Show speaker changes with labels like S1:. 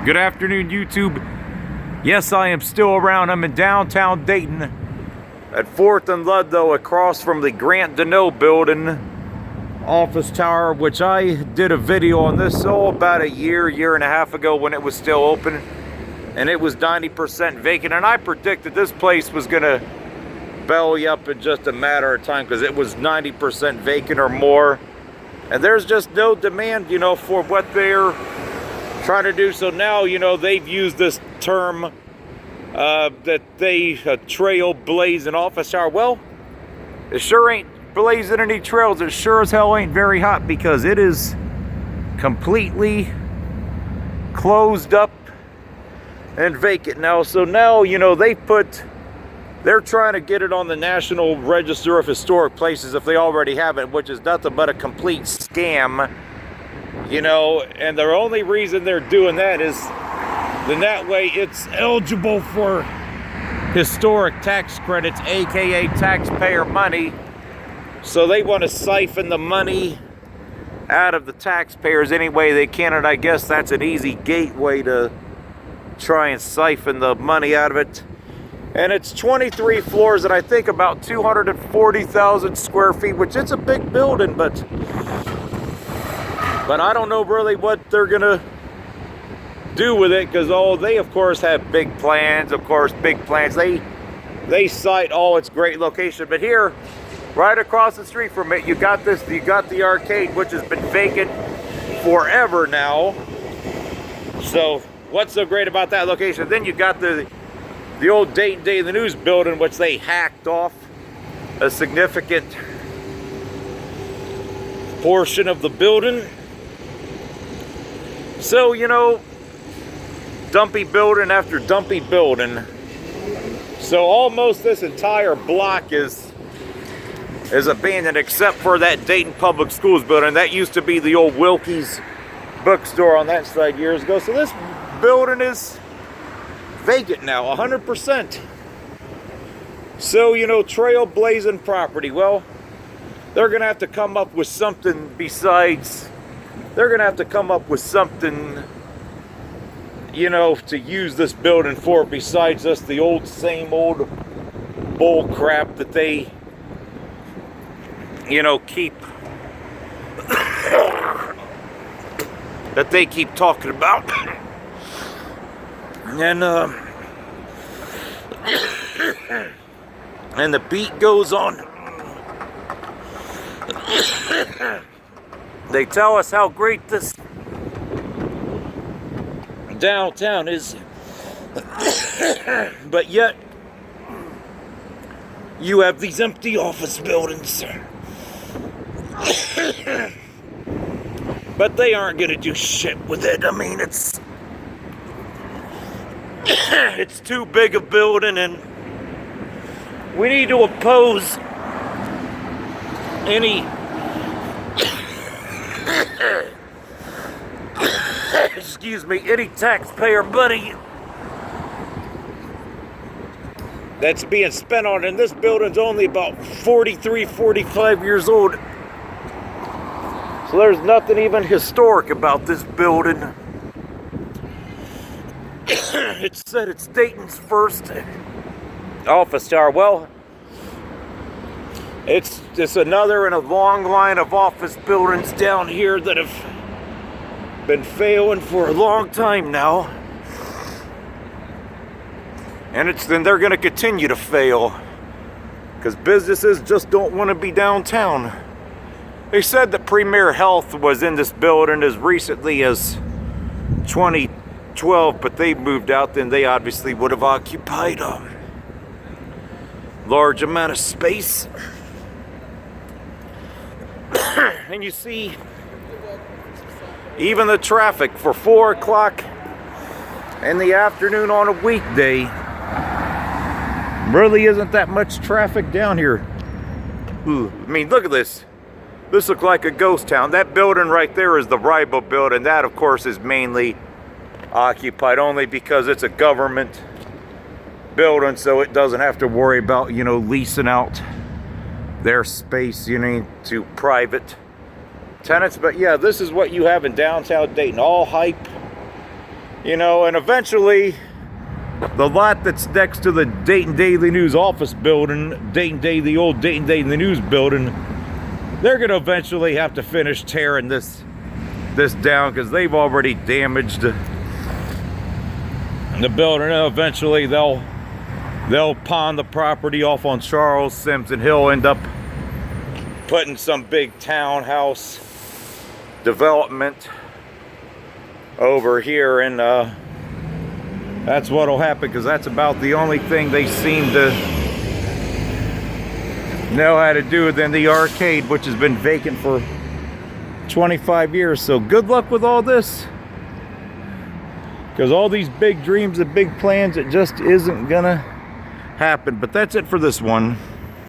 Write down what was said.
S1: Good afternoon, YouTube. Yes, I am still around. I'm in downtown Dayton at 4th and Ludlow, across from the Grant Deneau building office tower, which I did a video on this about a year and a half ago when it was still open, and it was 90% vacant, and I predicted this place was gonna belly up in just a matter of time because it was 90% vacant or more, and there's just no demand, you know, for what they're trying to do. So now, you know, they've used this term that they trail blazing office tower. Well, it sure ain't blazing any trails. It sure as hell ain't very hot, because it is completely closed up and vacant now. So now, you know, they're trying to get it on the National Register of Historic Places if they already have it, which is nothing but a complete scam. You know, and the only reason they're doing that is then that way it's eligible for historic tax credits, aka taxpayer money. So they want to siphon the money out of the taxpayers any way they can, and I guess that's an easy gateway to try and siphon the money out of it. And it's 23 floors and I think about 240,000 square feet, which it's a big building, but I don't know really what they're gonna do with it, because they of course have big plans. They cite all its great location, but here, right across the street from it, you got the arcade, which has been vacant forever now. So what's so great about that location? Then you got the old Dayton Day in the News building, which they hacked off a significant portion of the building. So, you know, dumpy building after dumpy building. So almost this entire block is abandoned, except for that Dayton Public Schools building. That used to be the old Wilkie's bookstore on that side years ago. So this building is vacant now, 100%. So, you know, trailblazing property. Well, they're gonna have to come up with something besides. They're gonna have to come up with something, you know, to use this building for, besides just the same old bull crap that they, you know, keep talking about. And the beat goes on. They tell us how great this downtown is, but yet you have these empty office buildings. But they aren't gonna do shit with it. I mean, it's too big a building, and we need to oppose any any taxpayer money that's being spent on it. And this building's only about 45 years old. So there's nothing even historic about this building. It said it's Dayton's first office tower. Well, it's just another in a long line of office buildings down here that have been failing for a long time now, and then they're going to continue to fail because businesses just don't want to be downtown. They said that Premier Health was in this building as recently as 2012, but they moved out. Then they obviously would have occupied a large amount of space. And you see, even the traffic for 4 o'clock in the afternoon on a weekday really isn't that much traffic down here. Ooh, I mean, look at this. This looks like a ghost town. That building right there is the Ribo building. That, of course, is mainly occupied only because it's a government building, so it doesn't have to worry about, you know, leasing out their space, you know, to private tenants. But yeah, this is what you have in downtown Dayton. All hype, You know, and eventually the lot that's next to the Dayton Daily News office building, the old Dayton Daily News building, they're gonna eventually have to finish tearing this down because they've already damaged the building. And eventually they'll pawn the property off on Charles Sims, and he'll end up putting some big townhouse development over here, and that's what'll happen, because that's about the only thing they seem to know how to do. Than the arcade, which has been vacant for 25 years. So good luck with all this, because all these big dreams and big plans, it just isn't gonna happen. But that's it for this one.